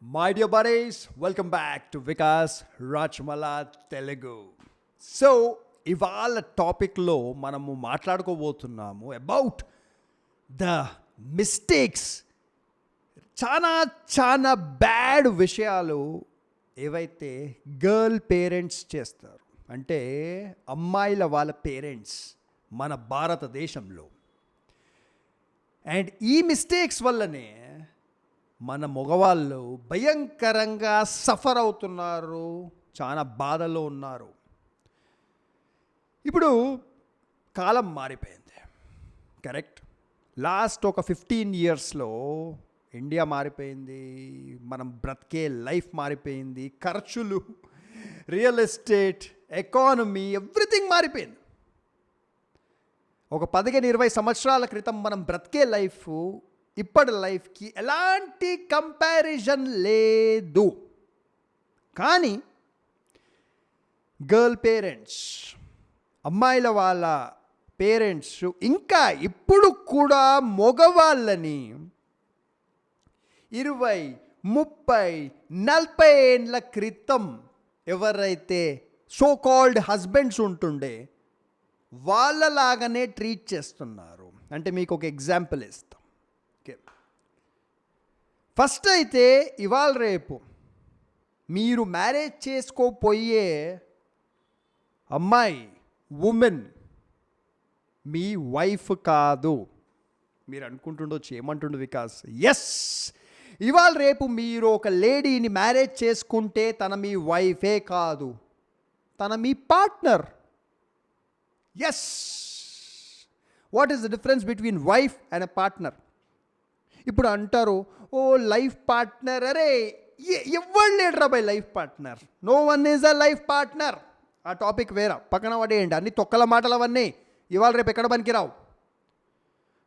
My dear buddies, welcome back to Vikas Rachmala Telugu. So, ఇవాళ టాపిక్లో మనము మాట్లాడుకోబోతున్నాము about the mistakes. చాలా bad విషయాలు ఏవైతే గర్ల్ పేరెంట్స్ చేస్తారు, అంటే అమ్మాయిల వాళ్ళ పేరెంట్స్ మన భారతదేశంలో. అండ్ ఈ మిస్టేక్స్ వల్లనే మన మగవాళ్ళు భయంకరంగా సఫర్ అవుతున్నారు, చాలా బాధలో ఉన్నారు. ఇప్పుడు కాలం మారిపోయింది, కరెక్ట్. లాస్ట్ ఒక 15 yearsలో ఇండియా మారిపోయింది, మనం బ్రతికే లైఫ్ మారిపోయింది, ఖర్చులు, రియల్ ఎస్టేట్, ఎకానమీ, ఎవ్రీథింగ్ మారిపోయింది. ఒక 15-20 సంవత్సరాల క్రితం మనం బ్రతికే లైఫ్ ఇప్పటి లైఫ్కి ఎలాంటి కంపారిజన్ లేదు. కానీ గర్ల్ పేరెంట్స్, అమ్మాయిల వాళ్ళ పేరెంట్స్ ఇంకా ఇప్పుడు కూడా మగవాళ్ళని 20, 30, 40 ఏళ్ళ క్రితం ఎవరైతే సో కాల్డ్ హస్బెండ్స్ ఉంటుండే వాళ్ళలాగానే ట్రీట్ చేస్తున్నారు. అంటే మీకు ఒక ఎగ్జాంపుల్ ఇస్తాం. ఓకే, ఫస్ట్ అయితే ఇవాళ రేపు మీరు మ్యారేజ్ చేసుకోపోయే అమ్మాయి, ఉమెన్ మీ వైఫ్ కాదు. మీరు అనుకుంటుండొచ్చు ఏమంటుండు వికాస్. ఎస్, ఇవాళ రేపు మీరు ఒక లేడీని మ్యారేజ్ చేసుకుంటే తన మీ వైఫే కాదు, తన మీ partner. Yes, what is the difference between wife and a partner? ఇప్పుడు అంటారు, ఓ లైఫ్ పార్ట్నర్, అరే ఎవరు లేడరా by life partner, no one is a life partner. ఆ టాపిక్ వేరా, పక్కన పడేయండి. అన్ని తొక్కల మాటలు అవన్నీ ఇవాళ రేపు ఎక్కడ పనికిరావు.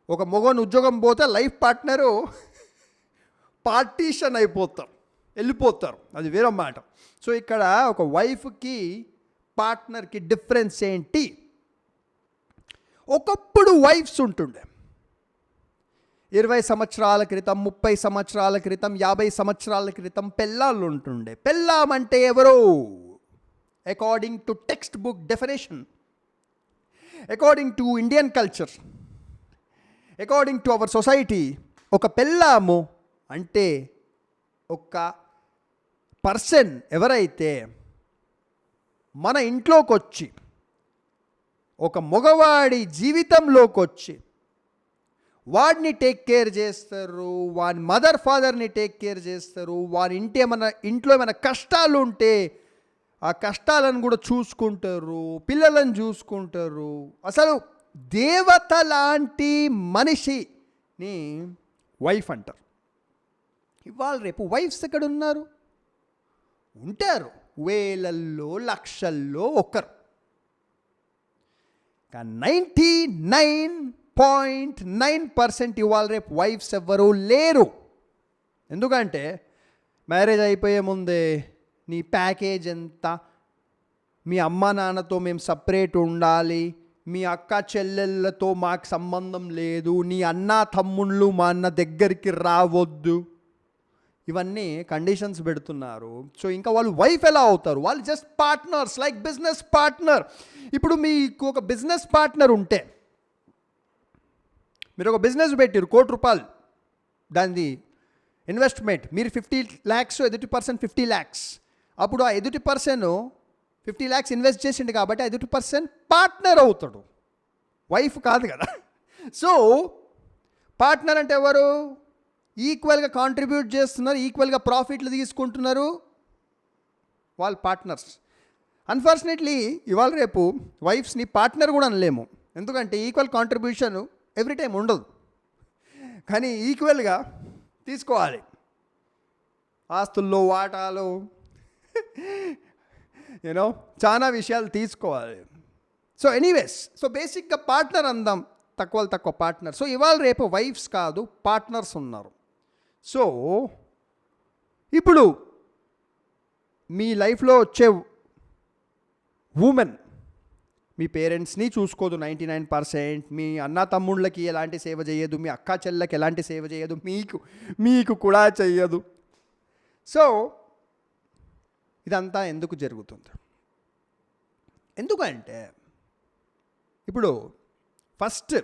ఒక మొగోని ఉద్యోగం పోతే లైఫ్ పార్ట్నరు పార్టీషన్ అయిపోతారు, వెళ్ళిపోతారు, అది వేరే మాట. సో ఇక్కడ ఒక వైఫ్కి పార్ట్నర్కి డిఫరెన్స్ ఏంటి? ఒకప్పుడు వైఫ్స్ ఉంటుండే 20 సంవత్సరాల క్రితం, 30 సంవత్సరాల క్రితం, 50 సంవత్సరాల క్రితం పెళ్ళాళ్ళు ఉంటుండే. పెళ్ళాం అంటే ఎవరు? According to text book definition, according to Indian culture, according to our society, ఒక పెళ్ళాము అంటే ఒక పర్సన్ ఎవరైతే మన ఇంట్లోకి వచ్చి, ఒక మగవాడి జీవితంలోకి వచ్చి వాడిని టేక్ కేర్ చేస్తారు, వాని మదర్ ఫాదర్ని టేక్ కేర్ చేస్తారు, వాని ఇంట్లో ఏమైనా కష్టాలు ఉంటే ఆ కష్టాలను కూడా చూసుకుంటారు, పిల్లలను చూసుకుంటారు. అసలు దేవత లాంటి మనిషిని వైఫ్ అంటారు. ఇవాళ రేపు వైఫ్స్ ఎక్కడ ఉన్నారు? ఉంటారు వేలల్లో, లక్షల్లో ఒకరు. కానీ 99.9% ఇవాళ రేపు వైఫ్స్ ఎవ్వరూ లేరు. ఎందుకంటే మ్యారేజ్ అయిపోయే ముందే నీ ప్యాకేజ్ ఎంత, మీ అమ్మ నాన్నతో మేము సపరేట్ ఉండాలి, మీ అక్క చెల్లెళ్ళతో మాకు సంబంధం లేదు, నీ అన్న తమ్ముళ్ళు మా అన్న దగ్గరికి రావద్దు, ఇవన్నీ కండిషన్స్ పెడుతున్నారు. సో ఇంకా వాళ్ళు వైఫ్ ఎలా అవుతారు? వాళ్ళు just partners, like business partner. ఇప్పుడు మీకు ఒక బిజినెస్ పార్ట్నర్ ఉంటే, మీరు ఒక బిజినెస్ పెట్టారు, ₹1,00,00,000 దాని ఇన్వెస్ట్మెంట్, మీరు 50 lakhs, ఎదుటి పర్సన్ 50 lakhs. అప్పుడు ఆ ఎదుటి పర్సన్ 50 lakhs ఇన్వెస్ట్ చేసిండు కాబట్టి ఎదుటి పర్సన్ పార్ట్నర్ అవుతాడు, వైఫ్ కాదు కదా. సో పార్ట్నర్ అంటే ఎవరు? ఈక్వల్గా కాంట్రిబ్యూట్ చేస్తున్నారు, ఈక్వల్గా ప్రాఫిట్లు తీసుకుంటున్నారు, వాళ్ళు పార్ట్నర్స్. అన్ఫార్చునేట్లీ ఇవాళ రేపు వైఫ్స్ని పార్ట్నర్ కూడా అనలేము, ఎందుకంటే ఈక్వల్ కాంట్రిబ్యూషన్ ఎవ్రీ టైం ఉండదు, కానీ ఈక్వల్గా తీసుకోవాలి. ఆస్తుల్లో వాటాలు, యూనో చాలా విషయాలు తీసుకోవాలి. సో ఎనీవేస్, సో బేసిక్గా పార్ట్నర్ అందాం, తక్కువ పార్ట్నర్. సో ఇవాళ రేపు వైఫ్స్ కాదు, పార్ట్నర్స్ ఉన్నారు. సో ఇప్పుడు మీ లైఫ్లో వచ్చే ఉమెన్ మీ పేరెంట్స్ని చూసుకోదు 99%, మీ అన్న తమ్ముళ్ళకి ఎలాంటి సేవ చేయదు, మీ అక్క చెల్లెకి ఎలాంటి సేవ చేయదు, మీకు కూడా చెయ్యదు. సో ఇదంతా ఎందుకు జరుగుతుంది? ఎందుకంటే ఇప్పుడు ఫస్ట్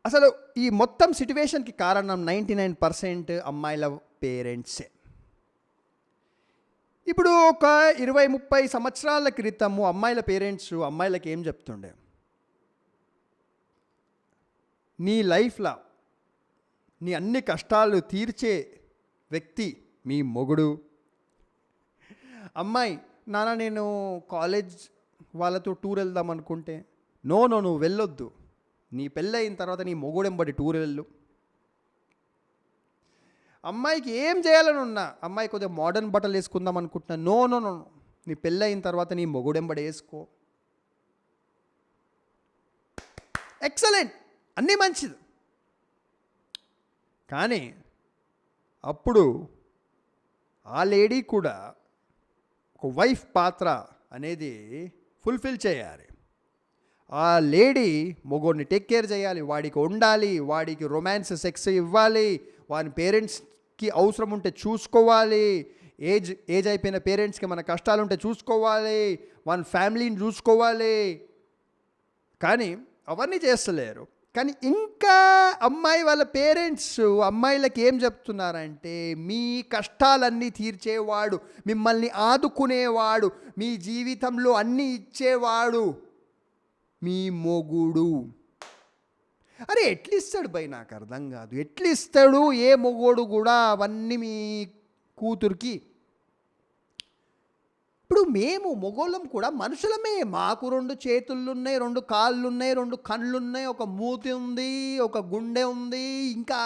అసలు ఈ మొత్తం సిట్యువేషన్కి కారణం 99% అమ్మాయిల పేరెంట్సే. ఇప్పుడు ఒక 20-30 సంవత్సరాల క్రితము అమ్మాయిల పేరెంట్స్ అమ్మాయిలకి ఏం చెప్తుండే? నీ లైఫ్లో నీ అన్ని కష్టాలు తీర్చే వ్యక్తి మీ మొగుడు. అమ్మాయి, నాన్న నేను కాలేజ్ వాళ్ళతో టూర్ వెళ్దాం అనుకుంటే, నో నువ్వు వెళ్ళొద్దు, నీ పెళ్ళయిన తర్వాత నీ మొగుడెంబడి టూర్ వెళ్ళు. అమ్మాయికి ఏం చేయాలని ఉన్నా, అమ్మాయి కొద్దిగా మోడర్న్ బట్టలు వేసుకుందాం అనుకుంటున్నా, నో నీ పెళ్ళయిన తర్వాత నీ మొగుడెంబడి వేసుకో. ఎక్సలెంట్, అన్నీ మంచిది. కానీ అప్పుడు ఆ లేడీ కూడా ఒక వైఫ్ పాత్ర అనేది ఫుల్ఫిల్ చేయాలి. ఆ లేడీ మొగోడిని టేక్ కేర్ చేయాలి, వాడికి ఉండాలి, వాడికి రొమాన్స్ సెక్స్ ఇవ్వాలి, వాని పేరెంట్స్కి అవసరం ఉంటే చూసుకోవాలి, ఏజ్ అయిపోయిన పేరెంట్స్కి మన కష్టాలు ఉంటే చూసుకోవాలి, వాని ఫ్యామిలీని చూసుకోవాలి. కానీ అవన్నీ చేస్తలేరు. కానీ ఇంకా అమ్మాయి వాళ్ళ పేరెంట్స్ అమ్మాయిలకి ఏం చెప్తున్నారంటే, మీ కష్టాలన్నీ తీర్చేవాడు, మిమ్మల్ని ఆదుకునేవాడు, మీ జీవితంలో అన్నీ ఇచ్చేవాడు మీ మొగుడు. అరే ఎట్లిస్తాడు భయ్, నాకు అర్థం కాదు. ఎట్లిస్తాడు? ఏ మొగోడు కూడా అవన్నీ మీ కూతురికి. ఇప్పుడు మేము మొగోళ్ళం కూడా మనుషులమే. మాకు 2 చేతులు ఉన్నాయి, 2 కాళ్ళు ఉన్నాయి, 2 కళ్ళు ఉన్నాయి, ఒక మూతి ఉంది, ఒక గుండె ఉంది, ఇంకా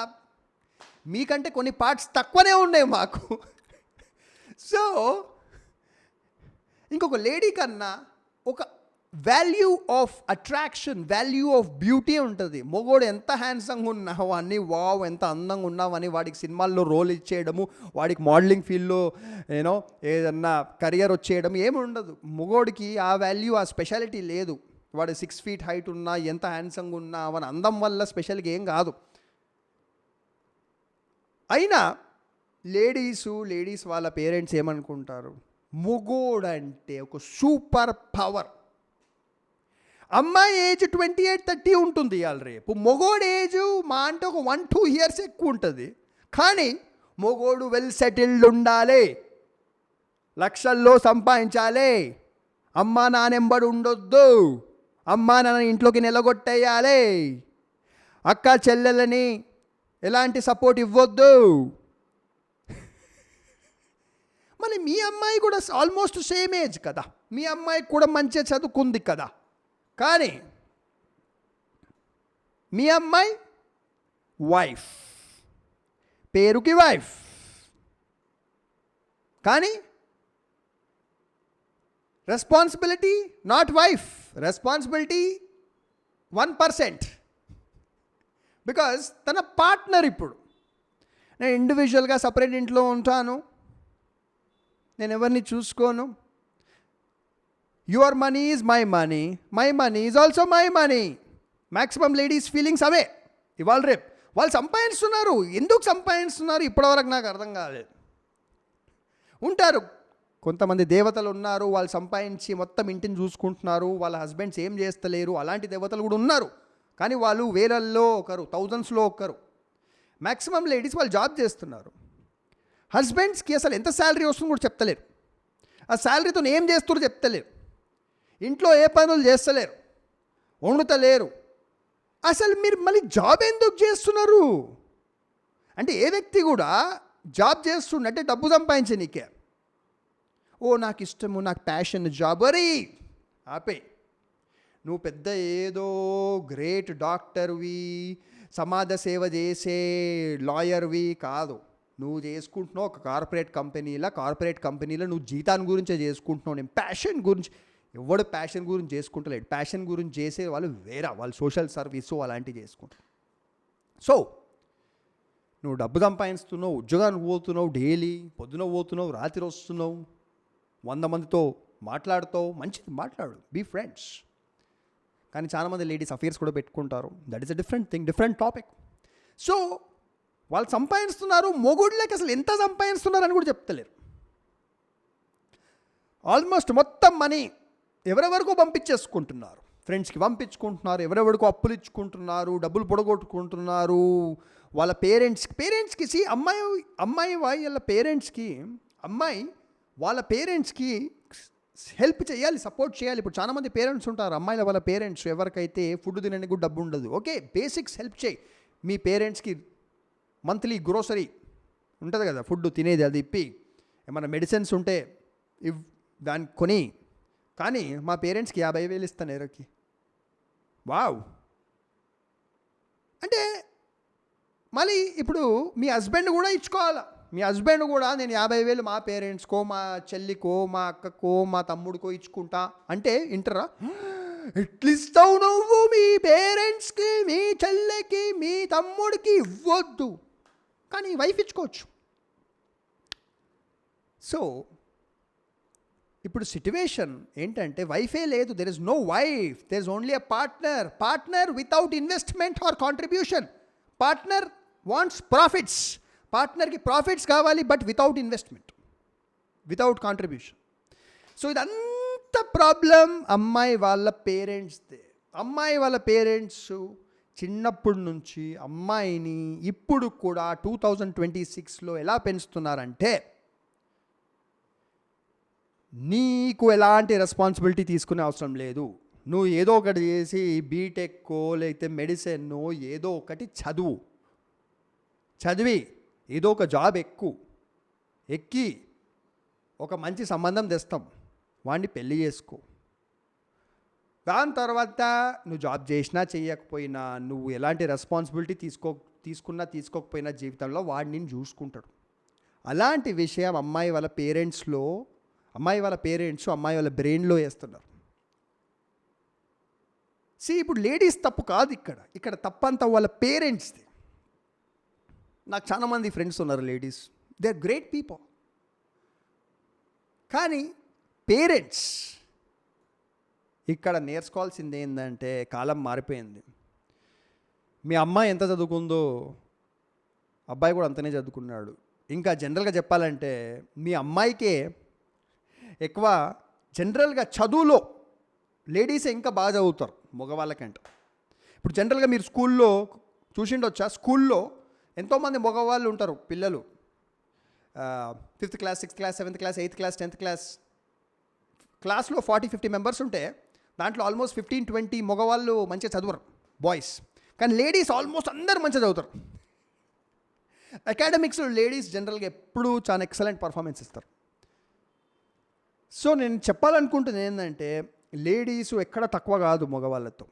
మీకంటే కొన్ని పార్ట్స్ తక్కువనే ఉన్నాయి మాకు. సో ఇంకొక లేడీ కన్నా ఒక value of attraction, value of beauty ఉంటుంది. మొగోడు ఎంత హ్యాండ్సంగా ఉన్నావు అని, వావ్ ఎంత అందంగా ఉన్నావు అని వాడికి సినిమాల్లో రోల్ ఇచ్చేయడము, వాడికి మోడలింగ్ ఫీల్డ్లో ఏదన్నా కెరియర్ వచ్చేయడం ఏమి ఉండదు. మొగోడికి ఆ వాల్యూ, ఆ స్పెషాలిటీ లేదు. వాడు 6 feet హైట్ ఉన్నా, ఎంత హ్యాండ్సంగా ఉన్నా, అవని అందం వల్ల స్పెషల్గా ఏం కాదు. అయినా లేడీస్ వాళ్ళ పేరెంట్స్ ఏమనుకుంటారు? మొగోడంటే ఒక సూపర్ పవర్. అమ్మాయి ఏజ్ 28-30 ఉంటుంది ఇవాళ రేపు. మొగోడు ఏజ్ మా అంటే ఒక 1-2 years ఎక్కువ ఉంటుంది. కానీ మొగోడు వెల్ సెటిల్డ్ ఉండాలి, లక్షల్లో సంపాదించాలి, అమ్మా నాన్నెంబడి ఉండొద్దు, అమ్మా నాన్న ఇంట్లోకి నిలగొట్టేయాలి, అక్క చెల్లెలని ఎలాంటి సపోర్ట్ ఇవ్వద్దు. మరి మీ అమ్మాయి కూడా ఆల్మోస్ట్ సేమ్ ఏజ్ కదా, మీ అమ్మాయి కూడా మంచిగా చదువుకుంది కదా. కానీ మీ అమ్మాయి వైఫ్, పేరుకి వైఫ్, కానీ responsibility not wife, responsibility 1%. Because తన పార్ట్నర్. ఇప్పుడు నేను ఇండివిజువల్గా సపరేట్ ఇంట్లో ఉంటాను, నేను ఎవరిని చూసుకోను. Your money is my money, my money is also my money. Maximum ladies feelings అవే. ఇవాళ రేపు వాళ్ళు సంపాదిస్తున్నారు. ఎందుకు సంపాదిస్తున్నారు ఇప్పటివరకు నాకు అర్థం కాలేదు. ఉంటారు కొంతమంది దేవతలు ఉన్నారు, వాళ్ళు సంపాదించి మొత్తం ఇంటిని చూసుకుంటున్నారు, వాళ్ళ హస్బెండ్స్ ఏం చేస్తలేరు, అలాంటి దేవతలు కూడా ఉన్నారు. కానీ వాళ్ళు వేలల్లో ఒకరు, థౌజండ్స్లో ఒకరు. మ్యాక్సిమం లేడీస్ వాళ్ళు జాబ్ చేస్తున్నారు. హస్బెండ్స్కి అసలు ఎంత శాలరీ వస్తుందో కూడా చెప్తలేరు, ఆ శాలరీతో ఏం చేస్తారో చెప్తలేరు, ఇంట్లో ఏ పనులు చేస్తలేరు, వండుతలేరు. అసలు మీరు మళ్ళీ జాబ్ ఎందుకు చేస్తున్నారు? అంటే ఏ వ్యక్తి కూడా జాబ్ చేస్తుండే డబ్బు సంపాదించే నీకే. ఓ నాకు ఇష్టము, నాకు ప్యాషన్ జాబ్. అరే ఆపే, నువ్వు పెద్ద ఏదో గ్రేట్ డాక్టర్వి, సమాజ సేవ చేసే లాయర్వి కాదు. నువ్వు చేసుకుంటున్నావు ఒక కార్పొరేట్ కంపెనీలో నువ్వు జీతాన్ని గురించే చేసుకుంటున్నావు. నేను ప్యాషన్ గురించి, ఎవడు ప్యాషన్ గురించి చేసుకుంటలేడు. ప్యాషన్ గురించి చేసే వాళ్ళు వేరే, వాళ్ళు సోషల్ సర్వీసు అలాంటివి చేసుకుంటారు. సో నువ్వు డబ్బు సంపాదిస్తున్నావు, ఉద్యోగానికి పోతున్నావు, డైలీ పొద్దున పోతున్నావు, రాత్రి వస్తున్నావు, 100 మందితో మాట్లాడుతావు, మంచిది మాట్లాడు, బీ ఫ్రెండ్స్. కానీ చాలామంది లేడీస్ అఫేర్స్ కూడా పెట్టుకుంటారు. That is a different thing, different topic. So వాళ్ళు సంపాదిస్తున్నారు, మొగుళ్ళకి అసలు ఎంత సంపాదిస్తున్నారు అని కూడా చెప్తలేరు. ఆల్మోస్ట్ మొత్తం మనీ ఎవరెవరికో పంపించేసుకుంటున్నారు, ఫ్రెండ్స్కి పంపించుకుంటున్నారు, ఎవరెవరికో అప్పులు ఇచ్చుకుంటున్నారు, డబ్బులు పొడగొట్టుకుంటున్నారు. వాళ్ళ పేరెంట్స్కి అమ్మాయి వాళ్ళ పేరెంట్స్కి హెల్ప్ చేయాలి, సపోర్ట్ చేయాలి. ఇప్పుడు చాలామంది పేరెంట్స్ ఉంటారు, అమ్మాయిల వాళ్ళ పేరెంట్స్ ఎవరికైతే ఫుడ్ తినడానికి కూడా డబ్బు ఉండదు. ఓకే, బేసిక్స్ హెల్ప్ చేయి. మీ పేరెంట్స్కి మంత్లీ గ్రోసరీ ఉంటుంది కదా, ఫుడ్ తినేది, అది ఇప్పి, ఏమైనా మెడిసిన్స్ ఉంటే దాన్ని కొని. కానీ మా పేరెంట్స్కి 50,000 ఇస్తాను ఎరకి. వావ్. అంటే మళ్ళీ ఇప్పుడు మీ హస్బెండ్ కూడా ఇచ్చుకోవాలా. మీ హస్బెండ్ కూడా నేను 50,000 మా పేరెంట్స్కో, మా చెల్లికో, మా అక్కకో, మా తమ్ముడికో ఇచ్చుకుంటా అంటే ఇంటరా? ఎట్లిస్తావు నువ్వు మీ పేరెంట్స్కి, మీ చెల్లికి, మీ తమ్ముడికి ఇవ్వద్దు, కానీ వైఫ్ ఇచ్చుకోవచ్చు. సో ఇప్పుడు సిట్యువేషన్ ఏంటంటే వైఫే లేదు, there is no wife, there is only a partner without investment or contribution. Partner wants profits, పార్ట్నర్కి ప్రాఫిట్స్ కావాలి, but without investment, without contribution. So ఇదంతా ప్రాబ్లం అమ్మాయి వాళ్ళ పేరెంట్స్దే. అమ్మాయి వాళ్ళ పేరెంట్స్ చిన్నప్పటి నుంచి అమ్మాయిని ఇప్పుడు కూడా 2026లో ఎలా పెంచుతున్నారంటే, నీకు ఎలాంటి రెస్పాన్సిబిలిటీ తీసుకునే అవసరం లేదు, నువ్వు ఏదో ఒకటి చేసి బీటెక్కో లేకపోతే మెడిసిన్నో ఏదో ఒకటి చదివి ఏదో ఒక జాబ్ ఎక్కి ఒక మంచి సంబంధం తెస్తాం, వాడిని పెళ్ళి చేసుకో. దాని తర్వాత నువ్వు జాబ్ చేసినా చేయకపోయినా, నువ్వు ఎలాంటి రెస్పాన్సిబిలిటీ తీసుకోకపోయినా జీవితంలో వాడు నిన్ను చూసుకుంటాడు. అలాంటి విషయం అమ్మాయి వాళ్ళ పేరెంట్స్ అమ్మాయి వాళ్ళ బ్రెయిన్లో వేస్తున్నారు. ఇప్పుడు లేడీస్ తప్పు కాదు, ఇక్కడ తప్పంతా వాళ్ళ పేరెంట్స్ది. నాకు చాలామంది ఫ్రెండ్స్ ఉన్నారు ladies, they are great people. కానీ పేరెంట్స్ ఇక్కడ నేర్చుకోవాల్సింది ఏంటంటే, కాలం మారిపోయింది. మీ అమ్మాయి ఎంత చదువుకుందో అబ్బాయి కూడా అంతనే చదువుకున్నాడు. ఇంకా జనరల్గా చెప్పాలంటే మీ అమ్మాయికే ఎక్కువ జనరల్గా చదువులో లేడీసే ఇంకా బాగా చదువుతారు మగవాళ్ళకంటే. ఇప్పుడు జనరల్గా మీరు స్కూల్లో చూసిండొచ్చా, స్కూల్లో ఎంతోమంది మగవాళ్ళు ఉంటారు, పిల్లలు 5th class, 6th class, 7th class, 8th class, 10th క్లాస్లో 40-50 మెంబర్స్ ఉంటే దాంట్లో ఆల్మోస్ట్ 15-20 మగవాళ్ళు మంచిగా చదవరు, బాయ్స్. కానీ లేడీస్ ఆల్మోస్ట్ అందరు మంచిగా చదువుతారు. అకాడమిక్స్లో లేడీస్ జనరల్గా ఎప్పుడూ చాలా ఎక్సలెంట్ పర్ఫార్మెన్స్ ఇస్తారు. సో నేను చెప్పాలనుకుంటుంది ఏంటంటే, లేడీస్ ఎక్కడ తక్కువ కాదు మగవాళ్ళతో.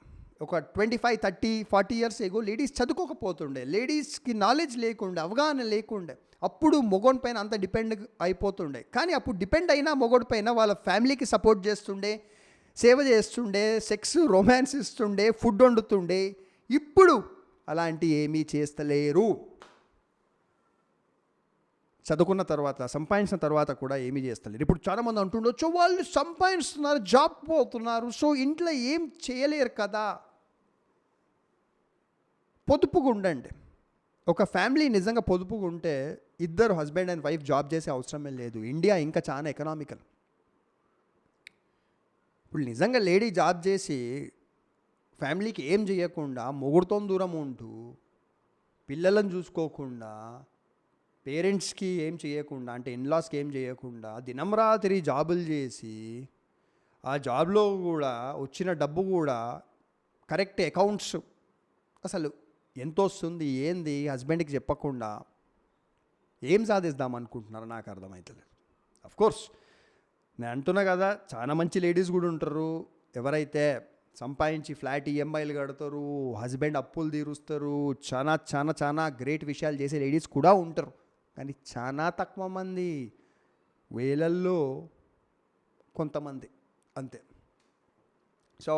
ఒక 25-30-40 ఇయర్స్ ఏగో లేడీస్ చదువుకోకపోతుండే, లేడీస్కి నాలెడ్జ్ లేకుండే, అవగాహన లేకుండే. అప్పుడు మొగోడి పైన అంత డిపెండ్ అయిపోతుండే. కానీ అప్పుడు డిపెండ్ అయినా మొగోడి పైన వాళ్ళ ఫ్యామిలీకి సపోర్ట్ చేస్తుండే, సేవ చేస్తుండే, సెక్స్ రొమాన్స్ ఇస్తుండే, ఫుడ్ వండుతుండే. ఇప్పుడు అలాంటి ఏమీ చేస్తలేరు. చదువుకున్న తర్వాత, సంపాదించిన తర్వాత కూడా ఏమీ చేస్తలేరు. ఇప్పుడు చాలామంది అంటుండొచ్చు, వాళ్ళు సంపాదిస్తున్నారు, జాబ్ పోతున్నారు, సో ఇంట్లో ఏం చేయలేరు కదా. పొదుపుగా ఉండండి. ఒక ఫ్యామిలీ నిజంగా పొదుపుగా ఉంటే ఇద్దరు హస్బెండ్ అండ్ వైఫ్ జాబ్ చేసే అవసరమే లేదు. ఇండియా ఇంకా చాలా ఎకనామికల్. ఇప్పుడు నిజంగా లేడీ జాబ్ చేసి ఫ్యామిలీకి ఏం చేయకుండా, మొగుడుతో దూరం ఉంటూ, పిల్లలను చూసుకోకుండా, పేరెంట్స్కి ఏం చేయకుండా, అంటే ఇన్లాస్కి ఏం చేయకుండా, దినం రాత్రి జాబులు చేసి ఆ జాబ్లో కూడా వచ్చిన డబ్బు కూడా కరెక్ట్ అకౌంట్స్ అసలు ఎంత వస్తుంది ఏంది హస్బెండ్కి చెప్పకుండా ఏం సాధిద్దాం అనుకుంటున్నారో నాకు అర్థమవుతలేదు. అఫ్కోర్స్ నేను అంటున్నా కదా, చాలా మంచి లేడీస్ కూడా ఉంటారు, ఎవరైతే సంపాదించి ఫ్లాట్ ఈఎంఐలు కడతారు, హస్బెండ్ అప్పులు తీరుస్తారు, చాలా చాలా చాలా గ్రేట్ విషయాలు చేసే లేడీస్ కూడా ఉంటారు. కానీ చాలా తక్కువ మంది, వేలల్లో కొంతమంది అంతే. సో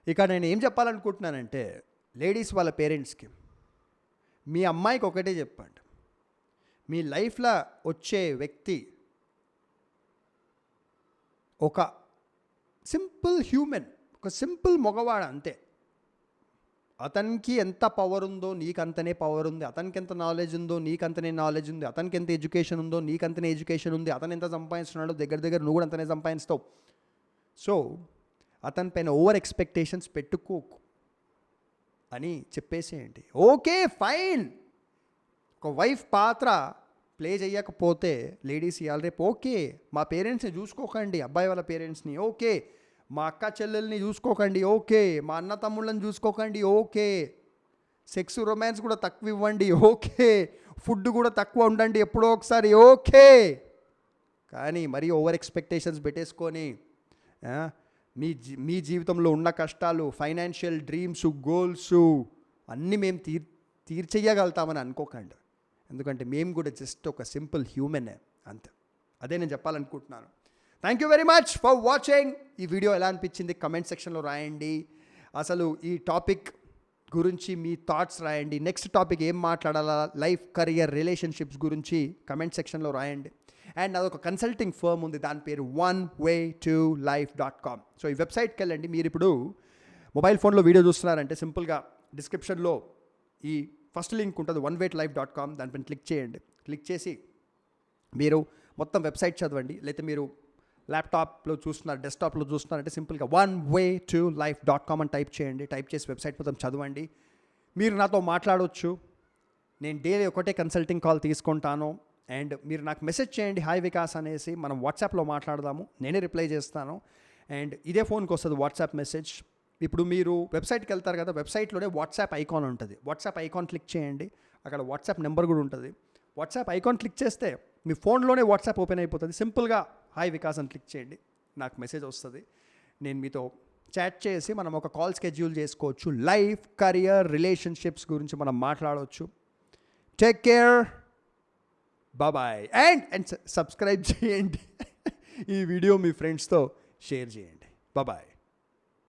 ఇక నేను ఏం చెప్పాలనుకుంటున్నానంటే, లేడీస్ వాళ్ళ పేరెంట్స్కి, మీ అమ్మాయికి ఒకటే చెప్పండి, మీ లైఫ్లో వచ్చే వ్యక్తి ఒక సింపుల్ హ్యూమన్, ఒక సింపుల్ మగవాడు అంతే. అతనికి ఎంత పవర్ ఉందో నీకు అంతనే పవర్ ఉంది, అతనికి ఎంత నాలెడ్జ్ ఉందో నీకు అంతనే నాలెడ్జ్ ఉంది, అతనికి ఎంత ఎడ్యుకేషన్ ఉందో నీకు అంతనే ఎడ్యుకేషన్ ఉంది, అతను ఎంత సంపాదిస్తున్నాడో దగ్గర నువ్వు కూడా అంతనే సంపాదిస్తావు. సో అతని పైన ఓవర్ ఎక్స్పెక్టేషన్స్ పెట్టుకోకు అని చెప్పేసేయండి. ఓకే ఫైన్, ఒక వైఫ్ పాత్ర ప్లే చేయకపోతే లేడీస్ ఇవాళ రేపు ఓకే మా పేరెంట్స్ని చూసుకోకండి, అబ్బాయి వాళ్ళ పేరెంట్స్ని ఓకే, మా అక్క చెల్లెల్ని చూసుకోకండి ఓకే, మా అన్న తమ్ముళ్ళని చూసుకోకండి ఓకే, సెక్స్ రొమాన్స్ కూడా తక్కువ ఇవ్వండి ఓకే, ఫుడ్ కూడా తక్కువ ఉండండి ఎప్పుడో ఒకసారి ఓకే. కానీ మరీ ఓవర్ ఎక్స్పెక్టేషన్స్ పెట్టేసుకొని మీ జీవితంలో ఉన్న కష్టాలు, ఫైనాన్షియల్ డ్రీమ్స్, గోల్స్ అన్నీ మేము తీర్చేయగలుగుతామని అనుకోకండి. ఎందుకంటే మేము కూడా జస్ట్ ఒక సింపుల్ హ్యూమనే, అంతే. అదే నేను చెప్పాలనుకుంటున్నాను. Thank you very much for watching. ఈ వీడియో ఎలా అనిపించింది కమెంట్ సెక్షన్లో రాయండి. అసలు ఈ టాపిక్ గురించి మీ థాట్స్ రాయండి. నెక్స్ట్ టాపిక్ ఏం మాట్లాడాలా, లైఫ్, కెరియర్, రిలేషన్షిప్స్ గురించి కమెంట్ సెక్షన్లో రాయండి. అండ్ అదొక కన్సల్టింగ్ ఫర్మ్ ఉంది, దాని పేరు onewaytolife.com. సో ఈ వెబ్సైట్కి వెళ్ళండి. మీరు ఇప్పుడు మొబైల్ ఫోన్లో వీడియో చూస్తున్నారంటే సింపుల్గా డిస్క్రిప్షన్లో ఈ ఫస్ట్ లింక్ ఉంటుంది, onewaytolife.com. దానిపైన క్లిక్ చేయండి. క్లిక్ చేసి మీరు మొత్తం వెబ్సైట్ చదవండి. లేకపోతే మీరు ల్యాప్టాప్లో చూస్తున్నారు, డెస్క్టాప్లో చూస్తున్నారంటే సింపుల్గా onewaytolife.com అని టైప్ చేయండి. టైప్ చేసి వెబ్సైట్ మొత్తం చదవండి. మీరు నాతో మాట్లాడవచ్చు. నేను డైలీ ఒకటే కన్సల్టింగ్ కాల్ తీసుకుంటాను. అండ్ మీరు నాకు మెసేజ్ చేయండి, హాయ్ వికాస్ అనేసి, మనం వాట్సాప్లో మాట్లాడదాము, నేనే రిప్లై చేస్తాను. అండ్ ఇదే ఫోన్కి వస్తుంది వాట్సాప్ మెసేజ్. ఇప్పుడు మీరు వెబ్సైట్కి వెళ్తారు కదా, వెబ్సైట్లోనే వాట్సాప్ ఐకాన్ ఉంటుంది. వాట్సాప్ ఐకాన్ క్లిక్ చేయండి, అక్కడ వాట్సాప్ నెంబర్ కూడా ఉంటుంది. వాట్సాప్ ఐకాన్ క్లిక్ చేస్తే మీ ఫోన్లోనే వాట్సాప్ ఓపెన్ అయిపోతుంది. సింపుల్గా హాయ్ వికాస్ అని క్లిక్ చేయండి, నాకు మెసేజ్ వస్తుంది. నేను మీతో చాట్ చేసి మనం ఒక కాల్ స్కెడ్యూల్ చేసుకోవచ్చు. లైఫ్, కెరియర్, రిలేషన్షిప్స్ గురించి మనం మాట్లాడవచ్చు. Take care, bye. And subscribe చేయండి. ఈ వీడియో మీ ఫ్రెండ్స్తో షేర్ చేయండి. బాయ్.